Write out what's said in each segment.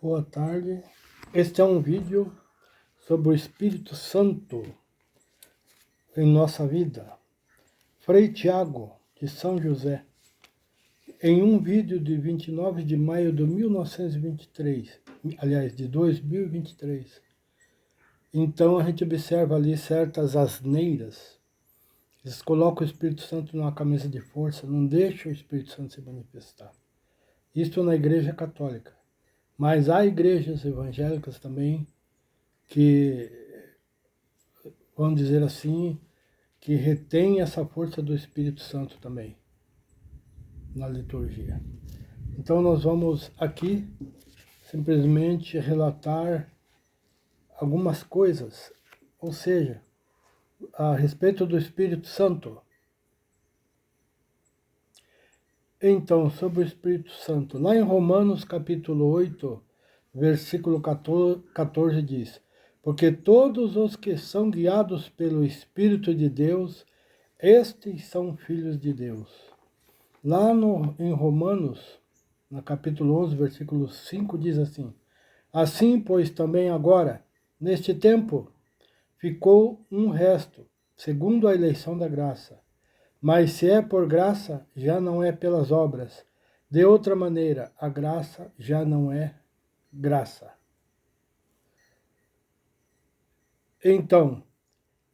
Boa tarde. Este é um vídeo sobre o Espírito Santo em nossa vida. Frei Tiago, de São José, em um vídeo de 29 de maio de 1923, aliás, de 2023. Então a gente observa ali certas asneiras. Eles colocam o Espírito Santo numa camisa de força, não deixam o Espírito Santo se manifestar. Isto na Igreja Católica. Mas há igrejas evangélicas também que, vamos dizer assim, que retém essa força do Espírito Santo também na liturgia. Então nós vamos aqui simplesmente relatar algumas coisas, ou seja, a respeito do Espírito Santo. Então, sobre o Espírito Santo, lá em Romanos capítulo 8, versículo 14 diz: porque todos os que são guiados pelo Espírito de Deus, estes são filhos de Deus. Lá em Romanos, no capítulo 11, versículo 5, diz assim: assim, pois, também agora, neste tempo, ficou um resto, segundo a eleição da graça. Mas se é por graça, já não é pelas obras. De outra maneira, a graça já não é graça. Então,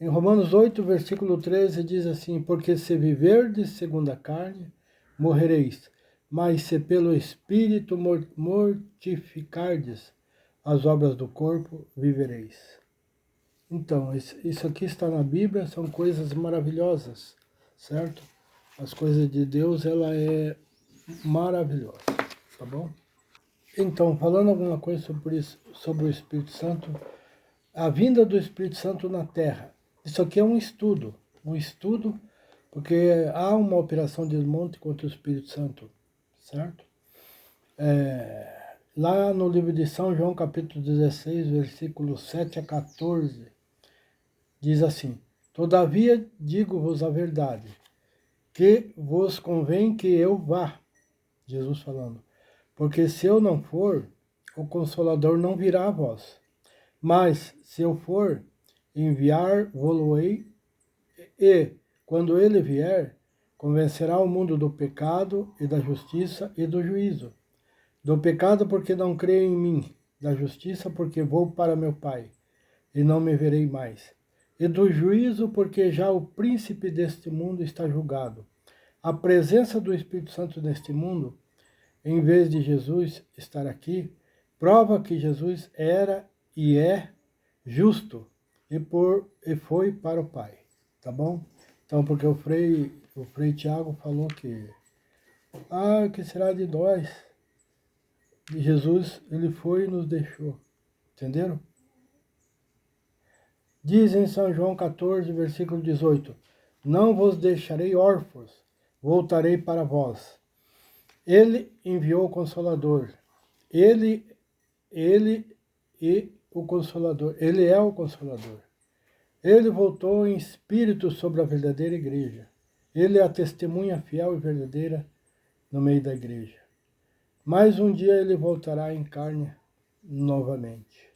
em Romanos 8, versículo 13, diz assim: porque se viverdes segundo a carne, morrereis, mas se pelo Espírito mortificardes as obras do corpo, vivereis. Então, isso aqui está na Bíblia, são coisas maravilhosas, certo? As coisas de Deus, ela é maravilhosa, tá bom? Então, falando alguma coisa sobre isso, sobre o Espírito Santo, a vinda do Espírito Santo na Terra. Isso aqui é um estudo, porque há uma operação de desmonte contra o Espírito Santo, certo? Lá no livro de São João, capítulo 16, versículos 7 a 14, diz assim: todavia digo-vos a verdade, que vos convém que eu vá, Jesus falando, porque se eu não for, o Consolador não virá a vós. Mas, se eu for, enviar-vos-ei, e, quando ele vier, convencerá o mundo do pecado e da justiça e do juízo. Do pecado, porque não creem em mim; da justiça, porque vou para meu Pai, e não me verei mais; e do juízo, porque já o príncipe deste mundo está julgado. A presença do Espírito Santo neste mundo, em vez de Jesus estar aqui, prova que Jesus era e é justo e foi para o Pai, tá bom? Então, porque o Frei Tiago falou que que será de nós? E Jesus, ele foi e nos deixou, entenderam? Diz em São João 14, versículo 18: não vos deixarei órfãos, voltarei para vós. Ele enviou o Consolador. Ele e o Consolador. Ele é o Consolador. Ele voltou em espírito sobre a verdadeira igreja. Ele é a testemunha fiel e verdadeira no meio da igreja. Mas um dia ele voltará em carne novamente.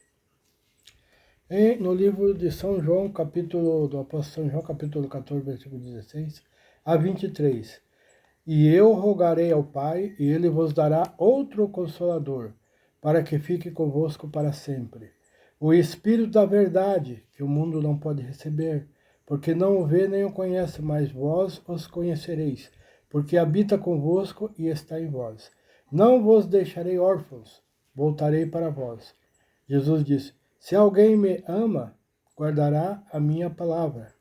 E no livro de São João, do apóstolo São João, capítulo 14, versículo 16 a 23. E eu rogarei ao Pai, e ele vos dará outro Consolador, para que fique convosco para sempre. O Espírito da verdade, que o mundo não pode receber, porque não o vê nem o conhece, mas vós os conhecereis, porque habita convosco e está em vós. Não vos deixarei órfãos, voltarei para vós. Jesus disse: se alguém me ama, guardará a minha palavra.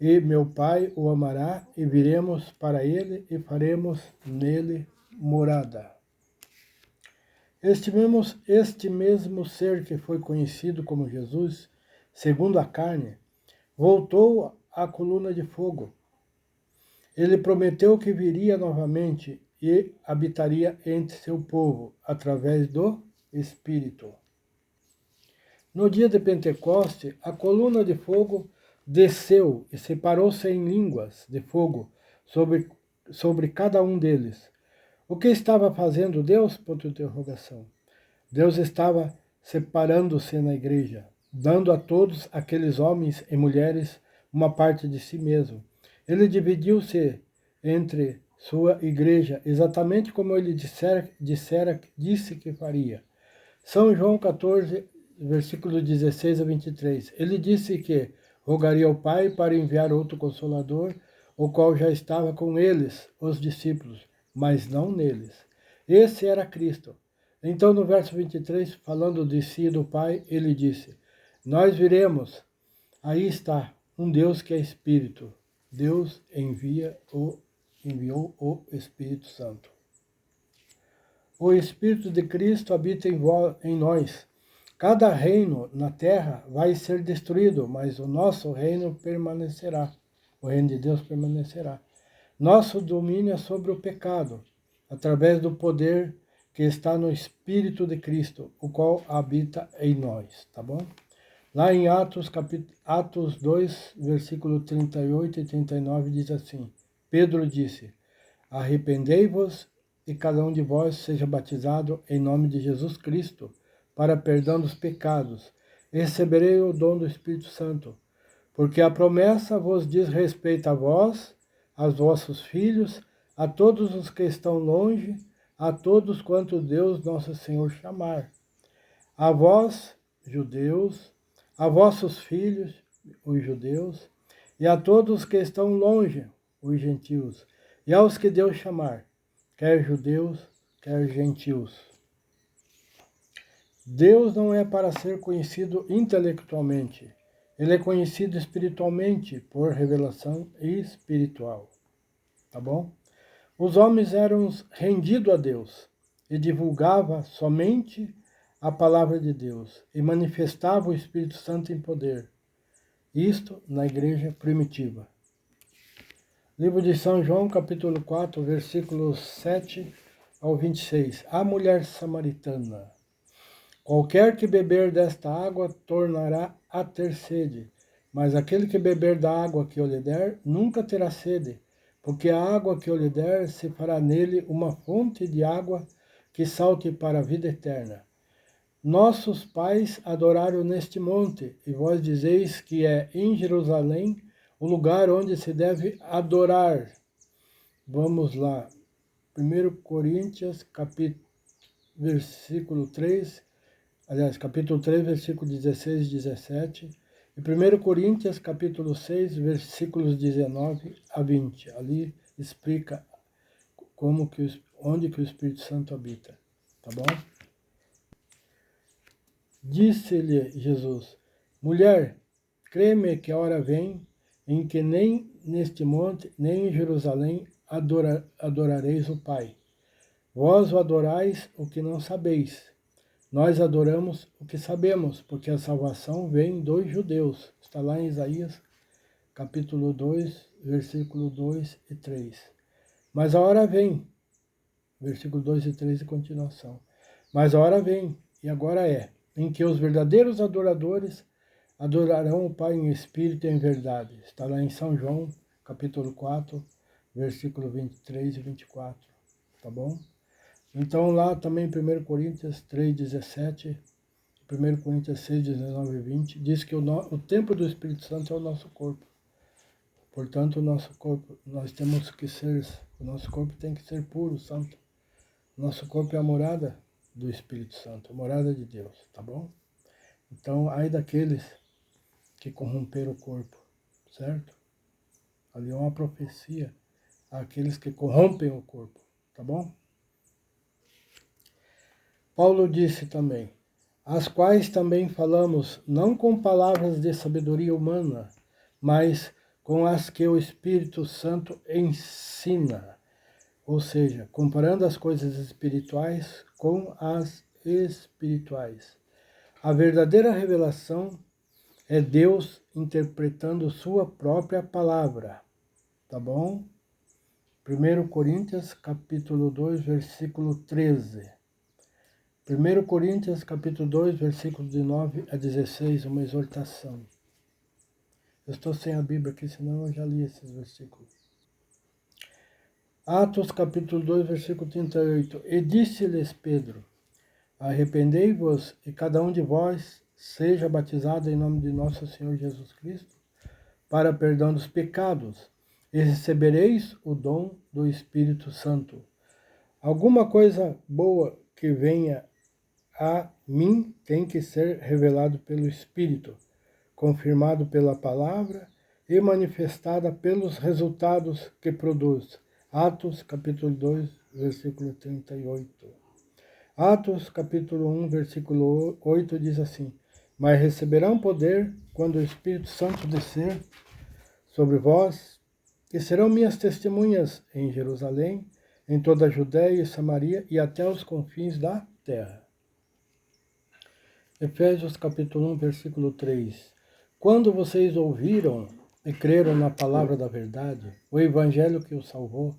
E meu Pai o amará, e viremos para ele, e faremos nele morada. Este mesmo ser que foi conhecido como Jesus, segundo a carne, voltou à coluna de fogo. Ele prometeu que viria novamente e habitaria entre seu povo, através do Espírito. No dia de Pentecoste, a coluna de fogo desceu e separou-se em línguas de fogo sobre cada um deles. O que estava fazendo Deus? Ponto de interrogação. Deus estava separando-se na igreja, dando a todos aqueles homens e mulheres uma parte de si mesmo. Ele dividiu-se entre sua igreja, exatamente como ele disse que faria. São João 14, versículos 16 a 23. Ele disse que rogaria ao Pai para enviar outro Consolador, o qual já estava com eles, os discípulos, mas não neles. Esse era Cristo. Então, no verso 23, falando de si e do Pai, ele disse: Nós viremos, aí está, um Deus que é Espírito. Deus enviou o Espírito Santo. O Espírito de Cristo habita em nós. Cada reino na terra vai ser destruído, mas o nosso reino permanecerá. O reino de Deus permanecerá. Nosso domínio é sobre o pecado, através do poder que está no Espírito de Cristo, o qual habita em nós, tá bom? Lá em Atos 2, versículo 38 e 39, diz assim: Pedro disse: Arrependei-vos e cada um de vós seja batizado em nome de Jesus Cristo, para perdão dos pecados. Receberei o dom do Espírito Santo, porque a promessa vos diz respeito a vós, aos vossos filhos, a todos os que estão longe, a todos quanto Deus nosso Senhor chamar. A vós, judeus, a vossos filhos, os judeus, e a todos que estão longe, os gentios, e aos que Deus chamar, quer judeus, quer gentios. Deus não é para ser conhecido intelectualmente, ele é conhecido espiritualmente por revelação espiritual. Tá bom? Os homens eram rendidos a Deus e divulgava somente a palavra de Deus e manifestava o Espírito Santo em poder. Isto na igreja primitiva. Livro de São João, capítulo 4, versículos 7 ao 26. A mulher samaritana. Qualquer que beber desta água tornará a ter sede, mas aquele que beber da água que eu lhe der nunca terá sede, porque a água que eu lhe der se fará nele uma fonte de água que salte para a vida eterna. Nossos pais adoraram neste monte, e vós dizeis que é em Jerusalém o lugar onde se deve adorar. Vamos lá. 1 Coríntios, versículo 3, capítulo 3, versículo 16 e 17. E 1 Coríntios, capítulo 6, versículos 19 a 20. Ali explica onde que o Espírito Santo habita. Tá bom? Disse-lhe Jesus: Mulher, crê-me que a hora vem em que nem neste monte, nem em Jerusalém adorareis o Pai. Vós o adorais o que não sabeis. Nós adoramos o que sabemos, porque a salvação vem dos judeus. Está lá em Isaías, capítulo 2, versículo 2 e 3. Mas a hora vem, versículo 2 e 3 e continuação. Mas a hora vem, e agora é, em que os verdadeiros adoradores adorarão o Pai em espírito e em verdade. Está lá em São João, capítulo 4, versículo 23 e 24. Tá bom? Então lá também 1 Coríntios 3, 17, 1 Coríntios 6, 19 e 20, diz que o templo do Espírito Santo é o nosso corpo. Portanto, o nosso corpo, o nosso corpo tem que ser puro, santo. O nosso corpo é a morada do Espírito Santo, a morada de Deus, tá bom? Então, ai daqueles que corromperam o corpo, certo? Ali é uma profecia àqueles que corrompem o corpo, tá bom? Paulo disse também, as quais também falamos não com palavras de sabedoria humana, mas com as que o Espírito Santo ensina, ou seja, comparando as coisas espirituais com as espirituais. A verdadeira revelação é Deus interpretando sua própria palavra, tá bom? 1 Coríntios, capítulo 2, versículo 13. 1 Coríntios, capítulo 2, versículo de 9 a 16, uma exortação. Eu estou sem a Bíblia aqui, senão eu já li esses versículos. Atos, capítulo 2, versículo 38. E disse-lhes Pedro, Arrependei-vos e cada um de vós seja batizado em nome de nosso Senhor Jesus Cristo para perdão dos pecados, e recebereis o dom do Espírito Santo. Alguma coisa boa que venha a mim tem que ser revelado pelo Espírito, confirmado pela palavra e manifestada pelos resultados que produz. Atos capítulo 2, versículo 38. Atos capítulo 1, versículo 8 diz assim: Mas receberão poder quando o Espírito Santo descer sobre vós, e serão minhas testemunhas em Jerusalém, em toda a Judéia e Samaria e até os confins da terra. Efésios capítulo 1, versículo 3. Quando vocês ouviram e creram na palavra da verdade, o evangelho que os salvou,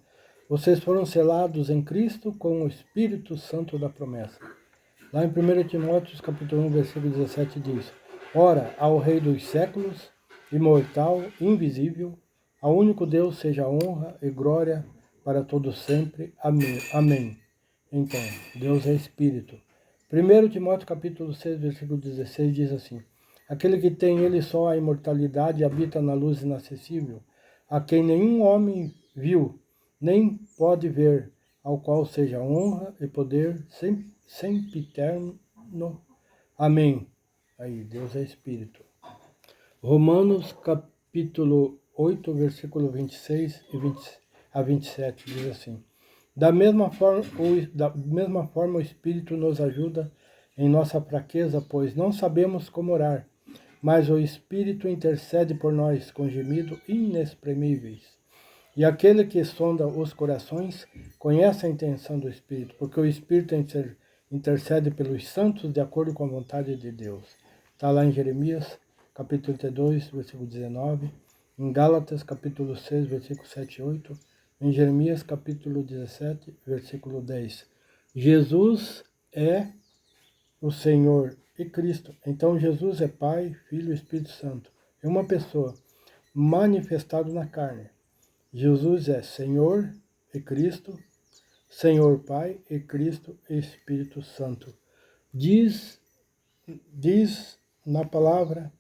vocês foram selados em Cristo com o Espírito Santo da promessa. Lá em 1 Timóteo capítulo 1, versículo 17 diz: Ora, ao Rei dos séculos, imortal, invisível, ao único Deus seja honra e glória para todos sempre. Amém. Amém. Então, Deus é Espírito. 1 Timóteo capítulo 6, versículo 16 diz assim: Aquele que tem ele só a imortalidade habita na luz inacessível, a quem nenhum homem viu, nem pode ver, ao qual seja honra e poder sempiterno. Amém. Aí, Deus é Espírito. Romanos capítulo 8, versículo 26 a 27 diz assim: Da mesma forma o Espírito nos ajuda em nossa fraqueza, pois não sabemos como orar, mas o Espírito intercede por nós com gemidos inexprimíveis. E aquele que sonda os corações conhece a intenção do Espírito, porque o Espírito intercede pelos santos de acordo com a vontade de Deus. Está lá em Jeremias, capítulo 32, versículo 19, em Gálatas, capítulo 6, versículo 7 e 8, em Jeremias, capítulo 17, versículo 10. Jesus é o Senhor e Cristo. Então Jesus é Pai, Filho e Espírito Santo. É uma pessoa manifestado na carne. Jesus é Senhor e Cristo, Senhor Pai e Cristo e Espírito Santo. Diz na palavra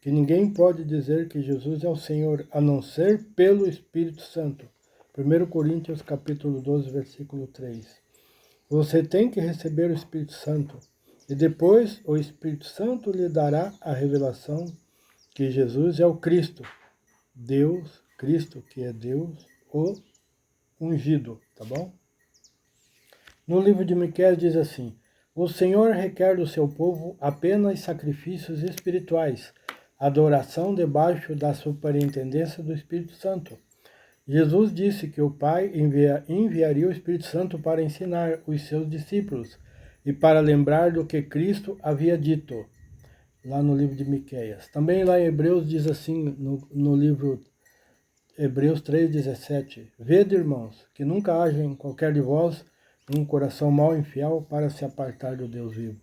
que ninguém pode dizer que Jesus é o Senhor a não ser pelo Espírito Santo. 1 Coríntios capítulo 12, versículo 3. Você tem que receber o Espírito Santo e depois o Espírito Santo lhe dará a revelação que Jesus é o Cristo, Deus, Cristo, que é Deus, o ungido, tá bom? No livro de Miqueias diz assim: O Senhor requer do seu povo apenas sacrifícios espirituais, adoração debaixo da superintendência do Espírito Santo. Jesus disse que o Pai enviaria o Espírito Santo para ensinar os seus discípulos e para lembrar do que Cristo havia dito, lá no livro de Miqueias. Também lá em Hebreus diz assim, no livro Hebreus 3,17: Vede, irmãos, que nunca haja em qualquer de vós um coração mau e infiel para se apartar do Deus vivo.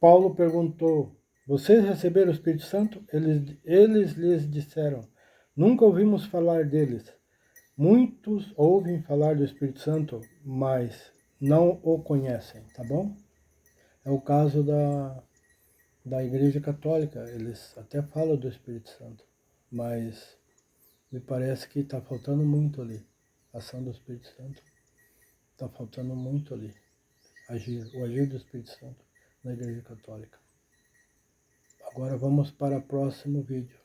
Paulo perguntou: Vocês receberam o Espírito Santo? Eles lhes disseram: Nunca ouvimos falar deles. Muitos ouvem falar do Espírito Santo, mas não o conhecem, tá bom? É o caso da Igreja Católica. Eles até falam do Espírito Santo, mas me parece que está faltando muito ali. A ação do Espírito Santo está faltando muito ali. O agir do Espírito Santo na Igreja Católica. Agora vamos para o próximo vídeo.